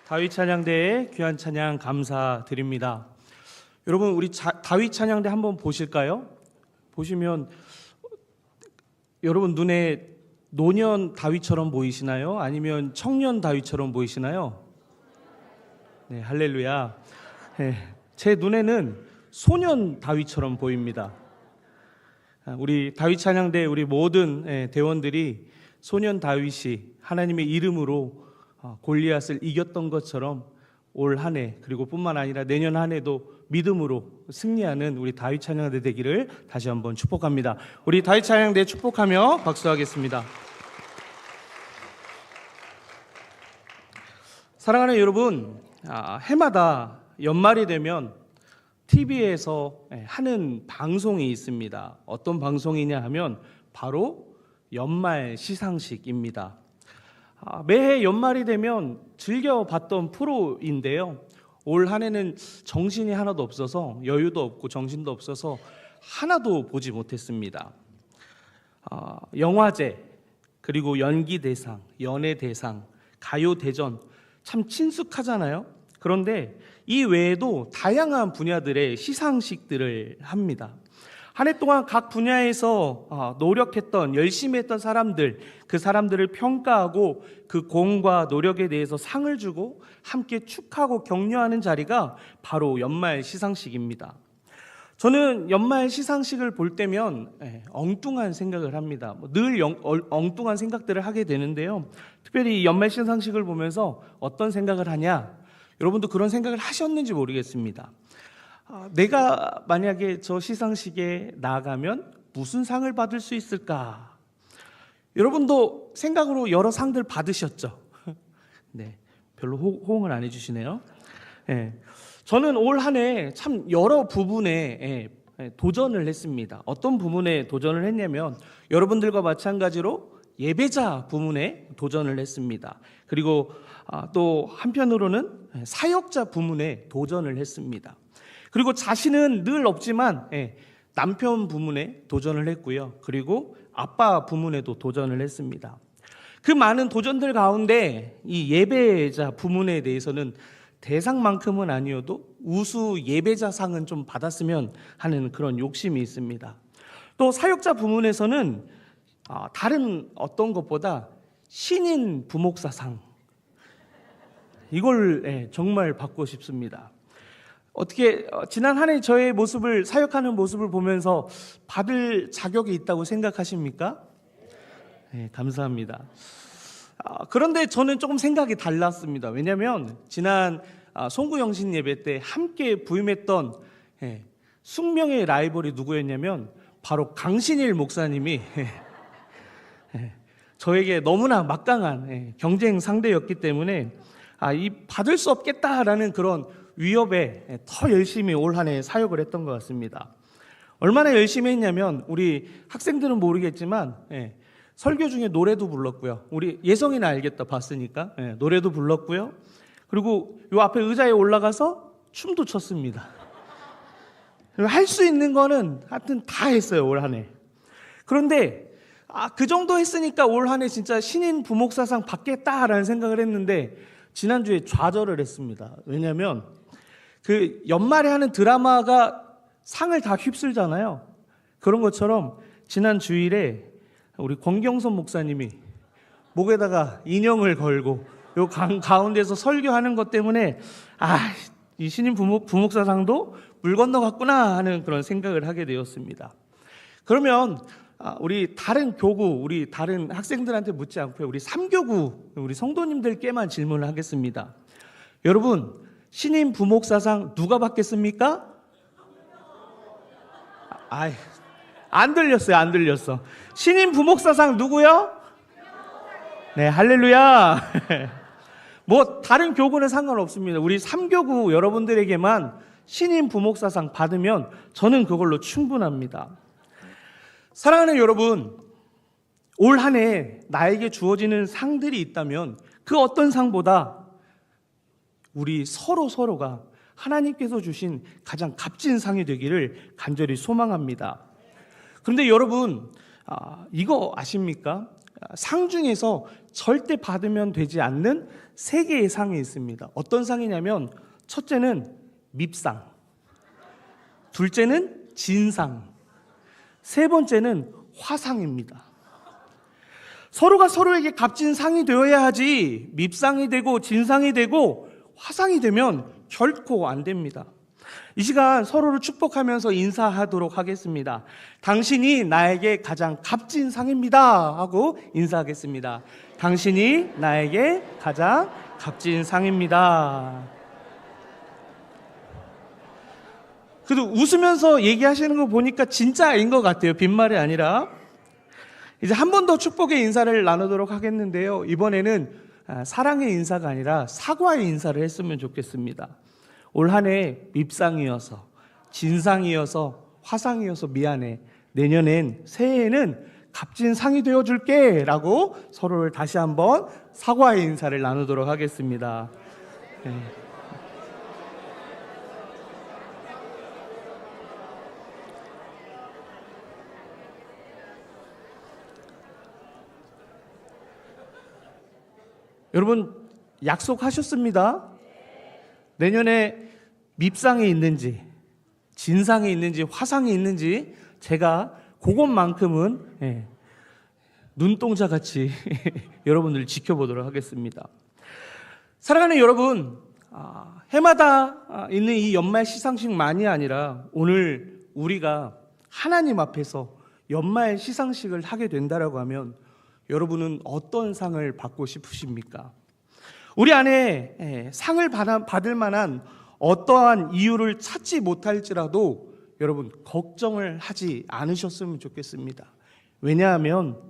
다윗 찬양대의 귀한 찬양 감사드립니다. 여러분, 우리 다윗 찬양대 한번 보실까요? 보시면 여러분 눈에 노년 다윗처럼 보이시나요? 아니면 청년 다윗처럼 보이시나요? 네, 할렐루야. 네, 제 눈에는 소년 다윗처럼 보입니다. 우리 다윗 찬양대 우리 모든 대원들이 소년 다윗이 하나님의 이름으로 골리앗을 이겼던 것처럼 올 한 해 그리고 뿐만 아니라 내년 한 해도 믿음으로 승리하는 우리 다윗 찬양대 되기를 다시 한번 축복합니다. 우리 다윗 찬양대 축복하며 박수하겠습니다. 사랑하는 여러분, 해마다 연말이 되면 TV에서 하는 방송이 있습니다. 어떤 방송이냐 하면 바로 연말 시상식입니다. 매해 연말이 되면 즐겨봤던 프로인데요. 올 한 해는 정신이 하나도 없어서 여유도 없고 정신도 없어서 하나도 보지 못했습니다. 영화제, 그리고 연기대상, 연예대상, 가요대전 참 친숙하잖아요. 그런데 이 외에도 다양한 분야들의 시상식들을 합니다. 한 해 동안 각 분야에서 노력했던, 열심히 했던 사람들, 그 사람들을 평가하고 그 공과 노력에 대해서 상을 주고 함께 축하하고 격려하는 자리가 바로 연말 시상식입니다. 저는 연말 시상식을 볼 때면 엉뚱한 생각을 합니다. 늘 엉뚱한 생각들을 하게 되는데요. 특별히 연말 시상식을 보면서 어떤 생각을 하냐? 여러분도 그런 생각을 하셨는지 모르겠습니다. 내가 만약에 저 시상식에 나가면 무슨 상을 받을 수 있을까? 여러분도 생각으로 여러 상들 받으셨죠? 네, 별로 호응을 안 해주시네요. 네, 저는 올 한 해 참 여러 부분에 도전을 했습니다. 어떤 부분에 도전을 했냐면 여러분들과 마찬가지로 예배자 부문에 도전을 했습니다. 그리고 또 한편으로는 사역자 부문에 도전을 했습니다. 그리고 자신은 늘 없지만 남편 부문에 도전을 했고요. 그리고 아빠 부문에도 도전을 했습니다. 그 많은 도전들 가운데 이 예배자 부문에 대해서는 대상만큼은 아니어도 우수 예배자상은 좀 받았으면 하는 그런 욕심이 있습니다. 또 사역자 부문에서는 다른 어떤 것보다 신인 부목사상, 이걸 정말 받고 싶습니다. 어떻게 지난 한 해 저의 모습을, 사역하는 모습을 보면서 받을 자격이 있다고 생각하십니까? 네, 감사합니다. 그런데 저는 조금 생각이 달랐습니다. 왜냐하면 지난 송구영신 예배 때 함께 부임했던 숙명의 라이벌이 누구였냐면 바로 강신일 목사님이 저에게 너무나 막강한 경쟁 상대였기 때문에 이 받을 수 없겠다라는 그런 위협에 더 열심히 올 한 해 사역을 했던 것 같습니다. 얼마나 열심히 했냐면 우리 학생들은 모르겠지만 설교 중에 노래도 불렀고요. 우리 예성이는 알겠다, 봤으니까. 노래도 불렀고요. 그리고 요 앞에 의자에 올라가서 춤도 췄습니다. 할 수 있는 거는 하여튼 다 했어요, 올 한 해. 그런데 그 정도 했으니까 올 한 해 진짜 신인 부목사상 받겠다라는 생각을 했는데 지난주에 좌절을 했습니다. 왜냐하면 그 연말에 하는 드라마가 상을 다 휩쓸잖아요. 그런 것처럼 지난 주일에 우리 권경선 목사님이 목에다가 인형을 걸고 요 가운데서 설교하는 것 때문에 이 신인 부목사상도 물 건너갔구나 하는 그런 생각을 하게 되었습니다. 그러면 우리 다른 교구, 우리 다른 학생들한테 묻지 않고요, 우리 3교구 우리 성도님들께만 질문을 하겠습니다. 여러분, 신인 부목사상 누가 받겠습니까? 안 들렸어요. 안 들렸어. 신인 부목사상 누구요? 네, 할렐루야. 뭐 다른 교구는 상관없습니다. 우리 3교구 여러분들에게만 신인 부목사상 받으면 저는 그걸로 충분합니다. 사랑하는 여러분, 올 한 해 나에게 주어지는 상들이 있다면 그 어떤 상보다 우리 서로가 하나님께서 주신 가장 값진 상이 되기를 간절히 소망합니다. 그런데 여러분, 이거 아십니까? 상 중에서 절대 받으면 되지 않는 3개의 상이 있습니다. 어떤 상이냐면 첫째는 밉상, 둘째는 진상, 세 번째는 화상입니다. 서로가 서로에게 값진 상이 되어야 하지 밉상이 되고 진상이 되고 화상이 되면 결코 안 됩니다. 이 시간 서로를 축복하면서 인사하도록 하겠습니다. 당신이 나에게 가장 값진 상입니다 하고 인사하겠습니다. 당신이 나에게 가장 값진 상입니다. 그래도 웃으면서 얘기하시는 거 보니까 진짜인 것 같아요. 빈말이 아니라. 이제 한 번 더 축복의 인사를 나누도록 하겠는데요. 이번에는 사랑의 인사가 아니라 사과의 인사를 했으면 좋겠습니다. 올 한 해 밉상이어서, 진상이어서, 화상이어서 미안해. 내년엔, 새해에는 값진 상이 되어줄게 라고 서로를 다시 한번 사과의 인사를 나누도록 하겠습니다. 네. 여러분 약속하셨습니다. 내년에 밉상이 있는지 진상이 있는지 화상이 있는지 제가 그것만큼은 눈동자같이 여러분들 지켜보도록 하겠습니다. 사랑하는 여러분, 해마다 있는 이 연말 시상식만이 아니라 오늘 우리가 하나님 앞에서 연말 시상식을 하게 된다라고 하면 여러분은 어떤 상을 받고 싶으십니까? 우리 안에 상을 받을 만한 어떠한 이유를 찾지 못할지라도 여러분 걱정을 하지 않으셨으면 좋겠습니다. 왜냐하면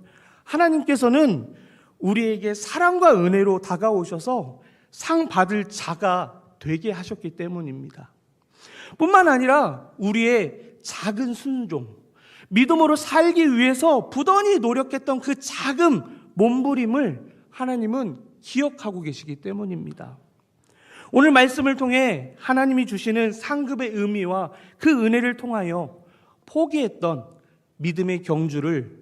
하나님께서는 우리에게 사랑과 은혜로 다가오셔서 상 받을 자가 되게 하셨기 때문입니다. 뿐만 아니라 우리의 작은 순종, 믿음으로 살기 위해서 부단히 노력했던 그 작은 몸부림을 하나님은 기억하고 계시기 때문입니다. 오늘 말씀을 통해 하나님이 주시는 상급의 의미와 그 은혜를 통하여 포기했던 믿음의 경주를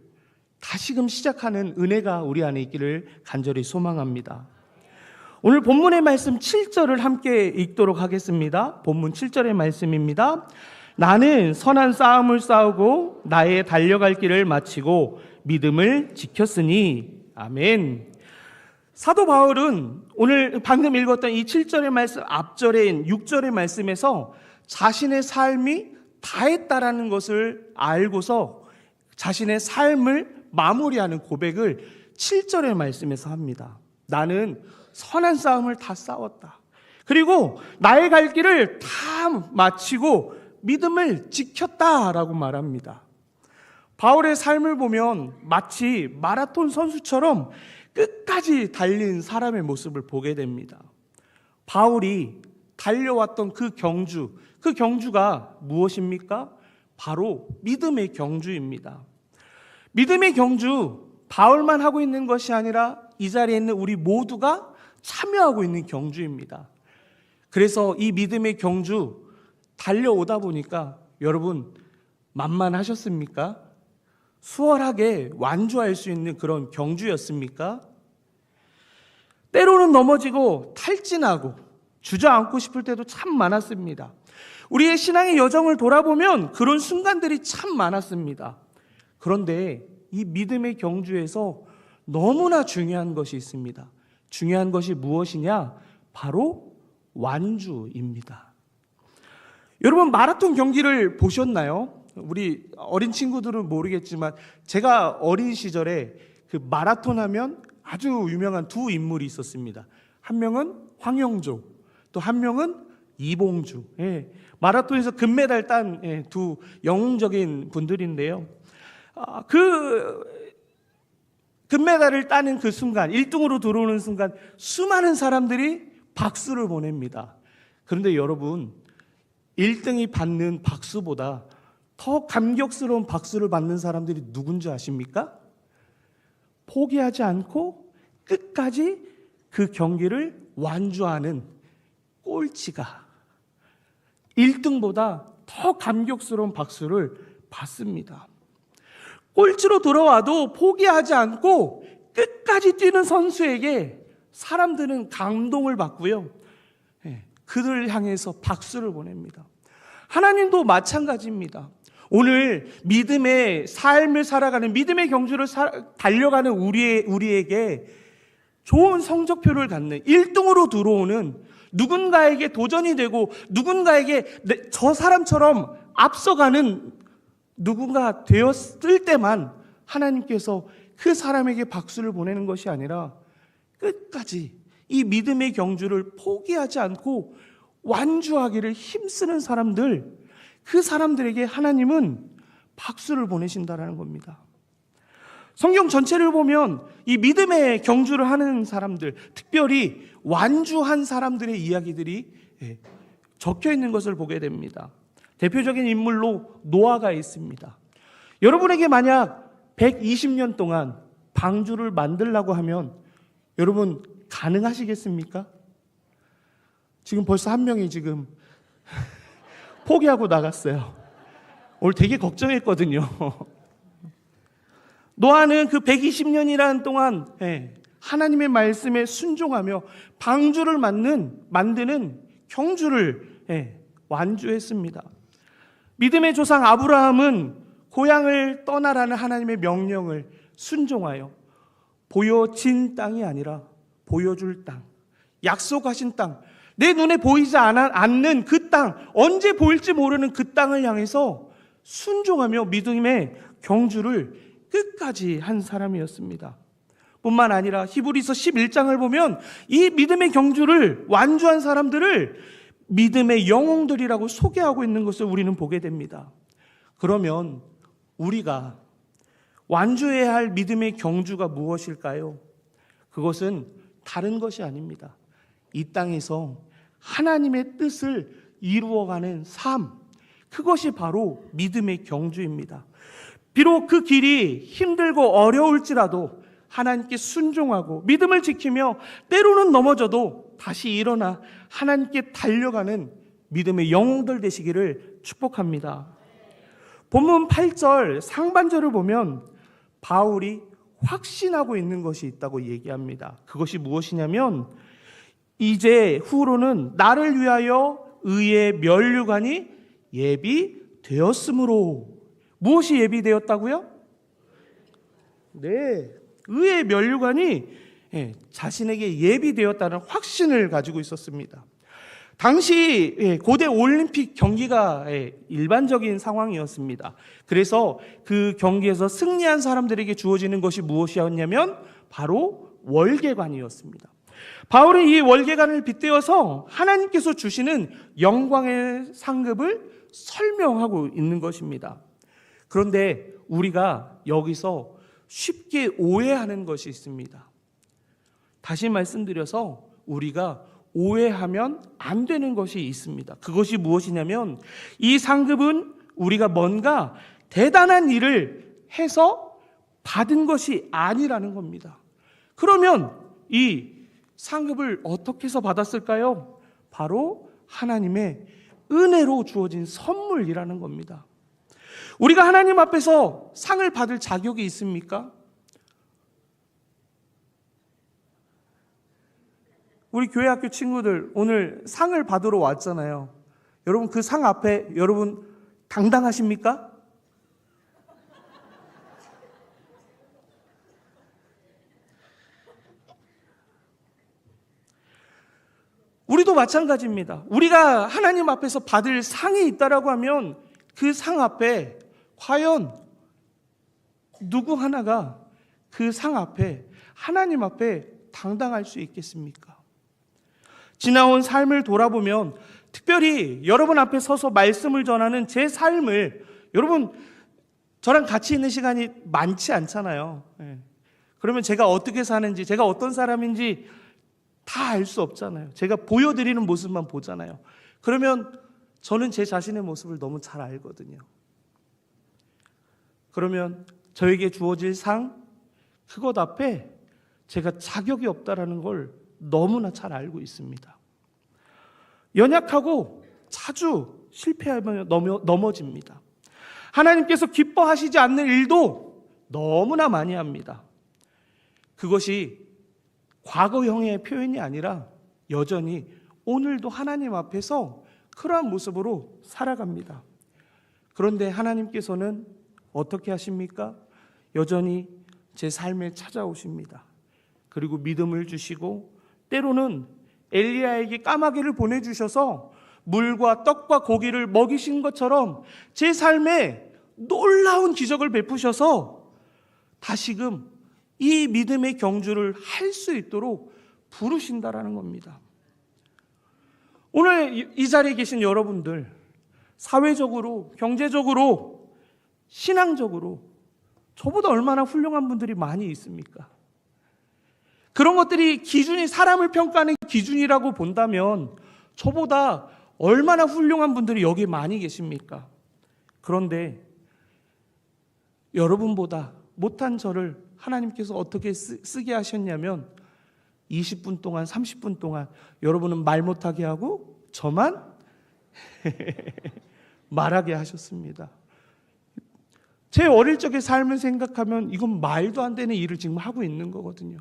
다시금 시작하는 은혜가 우리 안에 있기를 간절히 소망합니다. 오늘 본문의 말씀 7절을 함께 읽도록 하겠습니다. 본문 7절의 말씀입니다. 나는 선한 싸움을 싸우고 나의 달려갈 길을 마치고 믿음을 지켰으니. 아멘. 사도 바울은 오늘 방금 읽었던 이 7절의 말씀 앞절인 6절의 말씀에서 자신의 삶이 다했다라는 것을 알고서 자신의 삶을 마무리하는 고백을 7절의 말씀에서 합니다. 나는 선한 싸움을 다 싸웠다. 그리고 나의 갈 길을 다 마치고 믿음을 지켰다라고 말합니다. 바울의 삶을 보면 마치 마라톤 선수처럼 끝까지 달린 사람의 모습을 보게 됩니다. 바울이 달려왔던 그 경주가 무엇입니까? 바로 믿음의 경주입니다. 믿음의 경주, 바울만 하고 있는 것이 아니라 이 자리에 있는 우리 모두가 참여하고 있는 경주입니다. 그래서 이 믿음의 경주 달려오다 보니까 여러분 만만하셨습니까? 수월하게 완주할 수 있는 그런 경주였습니까? 때로는 넘어지고 탈진하고 주저앉고 싶을 때도 참 많았습니다. 우리의 신앙의 여정을 돌아보면 그런 순간들이 참 많았습니다. 그런데 이 믿음의 경주에서 너무나 중요한 것이 있습니다. 중요한 것이 무엇이냐? 바로 완주입니다. 여러분 마라톤 경기를 보셨나요? 우리 어린 친구들은 모르겠지만 제가 어린 시절에 그 마라톤 하면 아주 유명한 두 인물이 있었습니다. 한 명은 황영조, 또 한 명은 이봉주. 마라톤에서 금메달 딴 두 영웅적인 분들인데요. 그 금메달을 따는 그 순간, 1등으로 들어오는 순간 수많은 사람들이 박수를 보냅니다. 그런데 여러분 1등이 받는 박수보다 더 감격스러운 박수를 받는 사람들이 누군지 아십니까? 포기하지 않고 끝까지 그 경기를 완주하는 꼴찌가 1등보다 더 감격스러운 박수를 받습니다. 꼴찌로 돌아와도 포기하지 않고 끝까지 뛰는 선수에게 사람들은 감동을 받고요. 그들을 향해서 박수를 보냅니다. 하나님도 마찬가지입니다. 오늘 믿음의 삶을 살아가는, 믿음의 경주를 달려가는 우리에게 좋은 성적표를 갖는, 1등으로 들어오는, 누군가에게 도전이 되고 누군가에게 저 사람처럼 앞서가는 누군가 되었을 때만 하나님께서 그 사람에게 박수를 보내는 것이 아니라 끝까지 이 믿음의 경주를 포기하지 않고 완주하기를 힘쓰는 사람들, 그 사람들에게 하나님은 박수를 보내신다라는 겁니다. 성경 전체를 보면 이 믿음의 경주를 하는 사람들, 특별히 완주한 사람들의 이야기들이 적혀 있는 것을 보게 됩니다. 대표적인 인물로 노아가 있습니다. 여러분에게 만약 120년 동안 방주를 만들라고 하면 여러분 가능하시겠습니까? 지금 벌써 한 명이 지금 포기하고 나갔어요. 오늘 되게 걱정했거든요. 노아는 그 120년이라는 동안 하나님의 말씀에 순종하며 방주를 만드는 경주를 완주했습니다. 믿음의 조상 아브라함은 고향을 떠나라는 하나님의 명령을 순종하여 보여진 땅이 아니라 보여줄 땅, 약속하신 땅, 내 눈에 보이지 않는 그 땅, 언제 보일지 모르는 그 땅을 향해서 순종하며 믿음의 경주를 끝까지 한 사람이었습니다. 뿐만 아니라 히브리서 11장을 보면 이 믿음의 경주를 완주한 사람들을 믿음의 영웅들이라고 소개하고 있는 것을 우리는 보게 됩니다. 그러면 우리가 완주해야 할 믿음의 경주가 무엇일까요? 그것은 다른 것이 아닙니다. 이 땅에서 하나님의 뜻을 이루어가는 삶, 그것이 바로 믿음의 경주입니다. 비록 그 길이 힘들고 어려울지라도 하나님께 순종하고 믿음을 지키며 때로는 넘어져도 다시 일어나 하나님께 달려가는 믿음의 영웅들 되시기를 축복합니다. 본문 8절 상반절을 보면 바울이 확신하고 있는 것이 있다고 얘기합니다. 그것이 무엇이냐면 이제 후로는 나를 위하여 의의 면류관이 예비되었으므로. 무엇이 예비되었다고요? 네, 의의 면류관이 자신에게 예비되었다는 확신을 가지고 있었습니다. 당시 고대 올림픽 경기가 일반적인 상황이었습니다. 그래서 그 경기에서 승리한 사람들에게 주어지는 것이 무엇이었냐면 바로 월계관이었습니다. 바울은 이 월계관을 빗대어서 하나님께서 주시는 영광의 상급을 설명하고 있는 것입니다. 그런데 우리가 여기서 쉽게 오해하는 것이 있습니다. 다시 말씀드려서 우리가 오해하면 안 되는 것이 있습니다. 그것이 무엇이냐면 이 상급은 우리가 뭔가 대단한 일을 해서 받은 것이 아니라는 겁니다. 그러면 이 상급을 어떻게 해서 받았을까요? 바로 하나님의 은혜로 주어진 선물이라는 겁니다. 우리가 하나님 앞에서 상을 받을 자격이 있습니까? 우리 교회 학교 친구들 오늘 상을 받으러 왔잖아요. 여러분 그 상 앞에 여러분 당당하십니까? 우리도 마찬가지입니다. 우리가 하나님 앞에서 받을 상이 있다라고 하면 그 상 앞에 과연 누구 하나가 그 상 앞에 하나님 앞에 당당할 수 있겠습니까? 지나온 삶을 돌아보면 특별히 여러분 앞에 서서 말씀을 전하는 제 삶을 여러분 저랑 같이 있는 시간이 많지 않잖아요. 그러면 제가 어떻게 사는지 제가 어떤 사람인지 다 알 수 없잖아요. 제가 보여드리는 모습만 보잖아요. 그러면 저는 제 자신의 모습을 너무 잘 알거든요. 그러면 저에게 주어질 상 그것 앞에 제가 자격이 없다라는 걸 너무나 잘 알고 있습니다. 연약하고 자주 실패하며 넘어집니다. 하나님께서 기뻐하시지 않는 일도 너무나 많이 합니다. 그것이 과거형의 표현이 아니라 여전히 오늘도 하나님 앞에서 그러한 모습으로 살아갑니다. 그런데 하나님께서는 어떻게 하십니까? 여전히 제 삶에 찾아오십니다. 그리고 믿음을 주시고 때로는 엘리야에게 까마귀를 보내주셔서 물과 떡과 고기를 먹이신 것처럼 제 삶에 놀라운 기적을 베푸셔서 다시금 이 믿음의 경주를 할 수 있도록 부르신다라는 겁니다. 오늘 이 자리에 계신 여러분들, 사회적으로, 경제적으로, 신앙적으로 저보다 얼마나 훌륭한 분들이 많이 있습니까? 그런 것들이 기준이, 사람을 평가하는 기준이라고 본다면 저보다 얼마나 훌륭한 분들이 여기 많이 계십니까? 그런데 여러분보다 못한 저를 하나님께서 어떻게 쓰게 하셨냐면 20분 동안, 30분 동안 여러분은 말 못하게 하고 저만 말하게 하셨습니다. 제 어릴 적의 삶을 생각하면 이건 말도 안 되는 일을 지금 하고 있는 거거든요.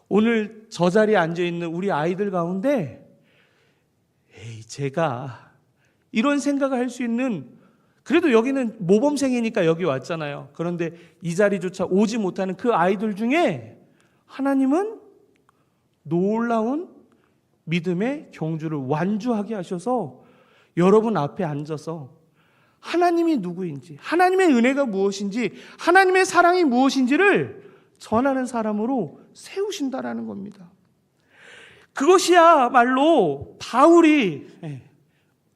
오늘 저 자리에 앉아있는 우리 아이들 가운데 제가 이런 생각을 할 수 있는, 그래도 여기는 모범생이니까 여기 왔잖아요. 그런데 이 자리조차 오지 못하는 그 아이들 중에 하나님은 놀라운 믿음의 경주를 완주하게 하셔서 여러분 앞에 앉아서 하나님이 누구인지, 하나님의 은혜가 무엇인지, 하나님의 사랑이 무엇인지를 전하는 사람으로 세우신다라는 겁니다. 그것이야말로 바울이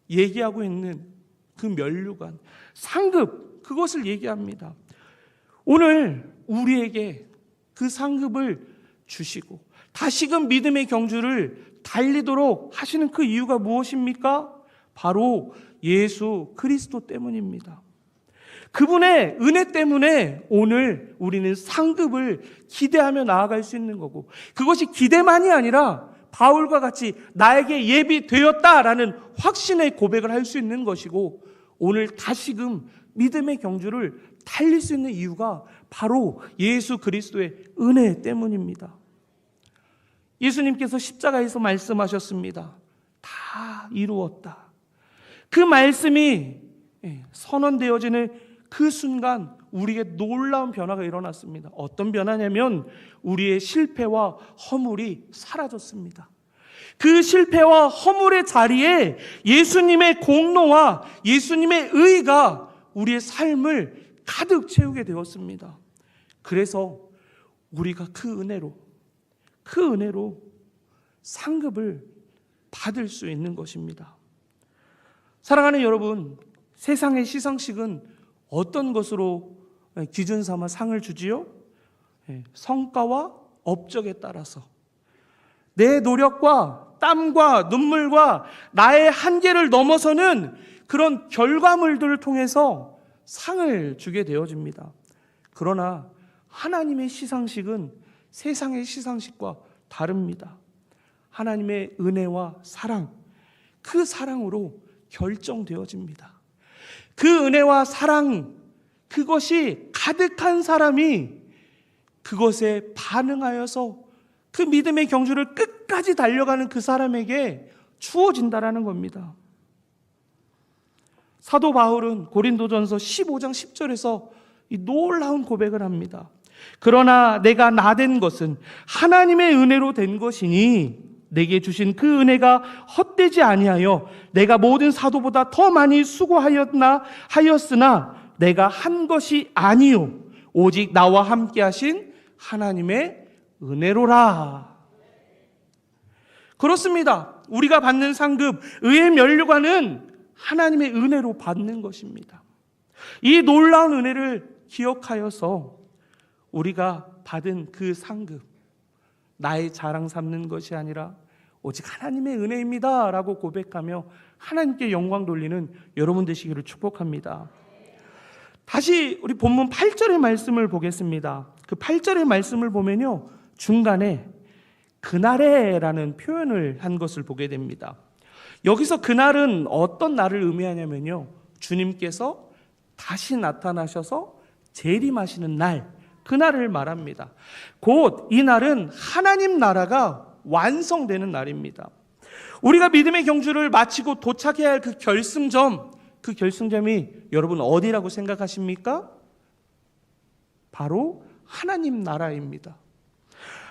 얘기하고 있는 그 면류관, 상급, 그것을 얘기합니다. 오늘 우리에게 그 상급을 주시고 다시금 믿음의 경주를 달리도록 하시는 그 이유가 무엇입니까? 바로 예수 그리스도 때문입니다. 그분의 은혜 때문에 오늘 우리는 상급을 기대하며 나아갈 수 있는 거고, 그것이 기대만이 아니라 바울과 같이 나에게 예비되었다라는 확신의 고백을 할 수 있는 것이고, 오늘 다시금 믿음의 경주를 달릴 수 있는 이유가 바로 예수 그리스도의 은혜 때문입니다. 예수님께서 십자가에서 말씀하셨습니다. 다 이루었다. 그 말씀이 선언되어지는 그 순간 우리에게 놀라운 변화가 일어났습니다. 어떤 변화냐면 우리의 실패와 허물이 사라졌습니다. 그 실패와 허물의 자리에 예수님의 공로와 예수님의 의가 우리의 삶을 가득 채우게 되었습니다. 그래서 우리가 그 은혜로 상급을 받을 수 있는 것입니다. 사랑하는 여러분, 세상의 시상식은 어떤 것으로 기준 삼아 상을 주지요? 성과와 업적에 따라서 내 노력과 땀과 눈물과 나의 한계를 넘어서는 그런 결과물들을 통해서 상을 주게 되어집니다. 그러나 하나님의 시상식은 세상의 시상식과 다릅니다. 하나님의 은혜와 사랑, 그 사랑으로 결정되어집니다. 그 은혜와 사랑, 그것이 가득한 사람이 그것에 반응하여서 그 믿음의 경주를 끝까지 달려가는 그 사람에게 주어진다라는 겁니다. 사도 바울은 고린도전서 15장 10절에서 이 놀라운 고백을 합니다. 그러나 내가 나된 것은 하나님의 은혜로 된 것이니 내게 주신 그 은혜가 헛되지 아니하여 내가 모든 사도보다 더 많이 수고하였으나 내가 한 것이 아니요 오직 나와 함께 하신 하나님의 은혜로라. 그렇습니다. 우리가 받는 상급, 의의 면류관은 하나님의 은혜로 받는 것입니다. 이 놀라운 은혜를 기억하여서 우리가 받은 그 상급, 나의 자랑 삼는 것이 아니라 오직 하나님의 은혜입니다 라고 고백하며 하나님께 영광 돌리는 여러분 되시기를 축복합니다. 다시 우리 본문 8절의 말씀을 보겠습니다. 그 8절의 말씀을 보면요, 중간에 그날에라는 표현을 한 것을 보게 됩니다. 여기서 그날은 어떤 날을 의미하냐면요, 주님께서 다시 나타나셔서 재림하시는 날, 그날을 말합니다. 곧 이 날은 하나님 나라가 완성되는 날입니다. 우리가 믿음의 경주를 마치고 도착해야 할 그 결승점이 여러분 어디라고 생각하십니까? 바로 하나님 나라입니다.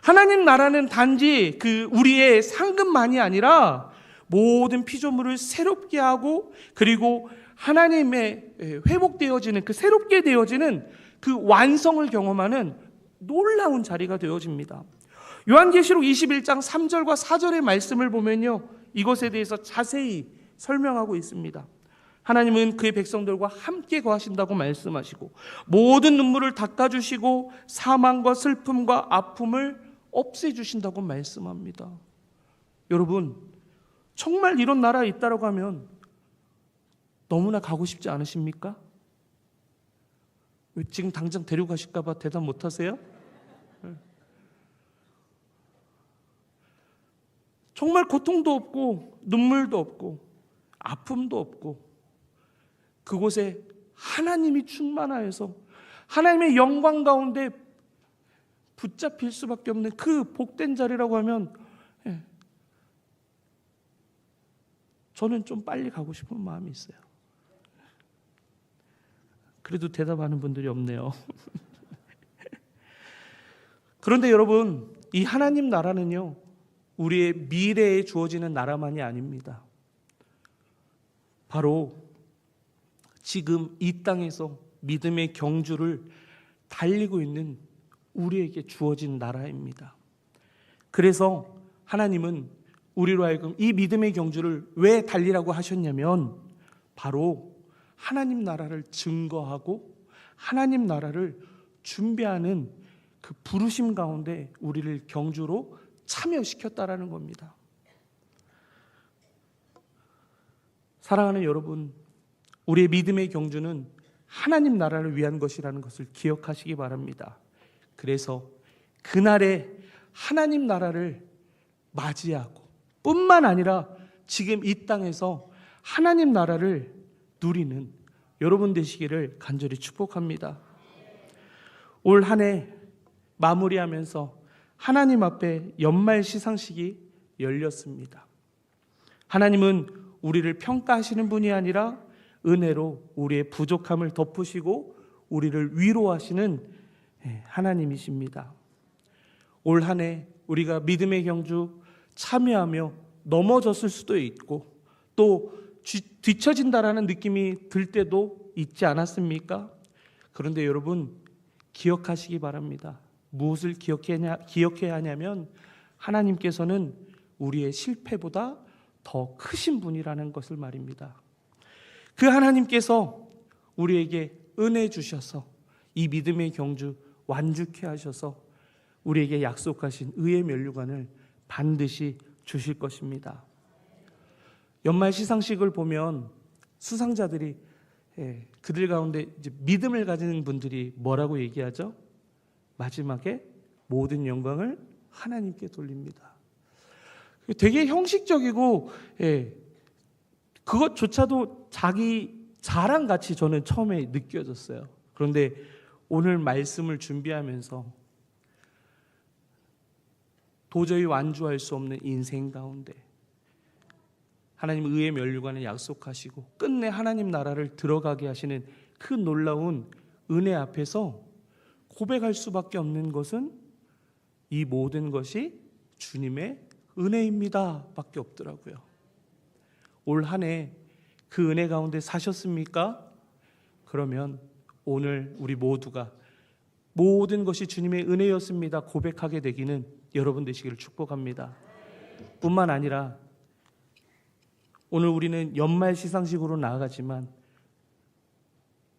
하나님 나라는 단지 우리의 상급만이 아니라 모든 피조물을 새롭게 하고, 그리고 하나님의 회복되어지는 새롭게 되어지는 그 완성을 경험하는 놀라운 자리가 되어집니다. 요한계시록 21장 3절과 4절의 말씀을 보면요, 이것에 대해서 자세히 설명하고 있습니다. 하나님은 그의 백성들과 함께 거하신다고 말씀하시고, 모든 눈물을 닦아주시고 사망과 슬픔과 아픔을 없애주신다고 말씀합니다. 여러분, 정말 이런 나라에 있다라고 하면 너무나 가고 싶지 않으십니까? 왜 지금 당장 데려가실까 봐 대답 못하세요? 정말 고통도 없고 눈물도 없고 아픔도 없고, 그곳에 하나님이 충만하여서 하나님의 영광 가운데 붙잡힐 수밖에 없는 그 복된 자리라고 하면, 저는 좀 빨리 가고 싶은 마음이 있어요. 그래도 대답하는 분들이 없네요. 그런데 여러분, 이 하나님 나라는요, 우리의 미래에 주어지는 나라만이 아닙니다. 바로 지금 이 땅에서 믿음의 경주를 달리고 있는 우리에게 주어진 나라입니다. 그래서 하나님은 우리로 하여금 이 믿음의 경주를 왜 달리라고 하셨냐면, 바로 하나님 나라를 증거하고 하나님 나라를 준비하는 그 부르심 가운데 우리를 경주로 참여시켰다라는 겁니다. 사랑하는 여러분, 우리의 믿음의 경주는 하나님 나라를 위한 것이라는 것을 기억하시기 바랍니다. 그래서 그날에 하나님 나라를 맞이하고 뿐만 아니라 지금 이 땅에서 하나님 나라를 누리는 여러분 되시기를 간절히 축복합니다. 올 한 해 마무리하면서 하나님 앞에 연말 시상식이 열렸습니다. 하나님은 우리를 평가하시는 분이 아니라 은혜로 우리의 부족함을 덮으시고 우리를 위로하시는 하나님이십니다. 올 한 해 우리가 믿음의 경주 참여하며 넘어졌을 수도 있고 또 뒤처진다라는 느낌이 들 때도 있지 않았습니까? 그런데 여러분, 기억하시기 바랍니다. 무엇을 기억해야 하냐면, 하나님께서는 우리의 실패보다 더 크신 분이라는 것을 말입니다. 그 하나님께서 우리에게 은혜 주셔서 이 믿음의 경주 완주케 하셔서 우리에게 약속하신 의의 면류관을 반드시 주실 것입니다. 연말 시상식을 보면 수상자들이 그들 가운데 이제 믿음을 가지는 분들이 뭐라고 얘기하죠? 마지막에 모든 영광을 하나님께 돌립니다. 되게 형식적이고 그것조차도 자기 자랑같이 저는 처음에 느껴졌어요. 그런데 오늘 말씀을 준비하면서 도저히 완주할 수 없는 인생 가운데 하나님 의의 면류관을 약속하시고 끝내 하나님 나라를 들어가게 하시는 그 놀라운 은혜 앞에서 고백할 수밖에 없는 것은 이 모든 것이 주님의 은혜입니다 밖에 없더라고요. 올 한 해 그 은혜 가운데 사셨습니까? 그러면 오늘 우리 모두가 모든 것이 주님의 은혜였습니다 고백하게 되기는 여러분 되시기를 축복합니다. 뿐만 아니라 오늘 우리는 연말 시상식으로 나아가지만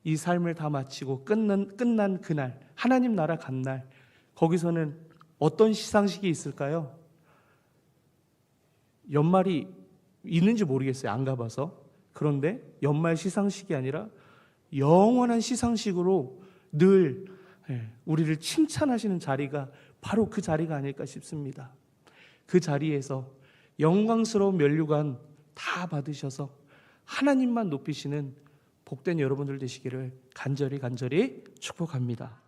이 삶을 다 마치고 끝난 그날, 하나님 나라 간 날, 거기서는 어떤 시상식이 있을까요? 연말이 있는지 모르겠어요. 안 가봐서. 그런데 연말 시상식이 아니라 영원한 시상식으로 늘 우리를 칭찬하시는 자리가 바로 그 자리가 아닐까 싶습니다. 그 자리에서 영광스러운 면류관 다 받으셔서 하나님만 높이시는 복된 여러분들 되시기를 간절히 축복합니다.